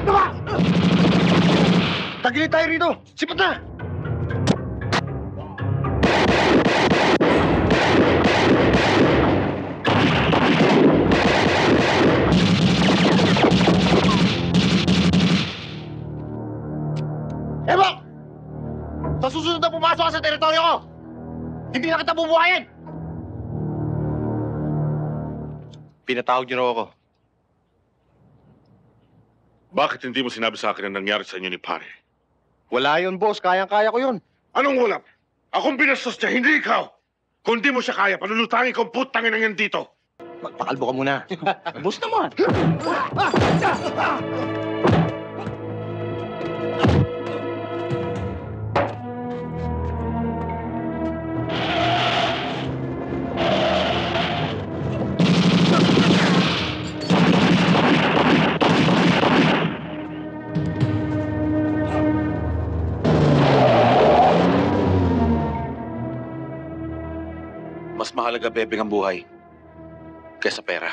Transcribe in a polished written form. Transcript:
Ano ba? Tagilid tayo rito! Sipat na! Ebok! Sa susunod na pumasok ka sa teritoryo ko, hindi na kita bubuhayin! Pinatawag niyo raw ako. Bakit hindi mo sinabi sa akin ang nangyari sa inyo ni pare? Wala yun, boss. Kayang-kaya ko yun. Anong wala? Akong binastos niya, hindi ikaw! Kung di mo siya kaya, panulutangin kong putangin ng yan dito! Magpakalbo ka muna. Boss naman. Mas mahalaga, Bebeng, ang buhay kaysa pera.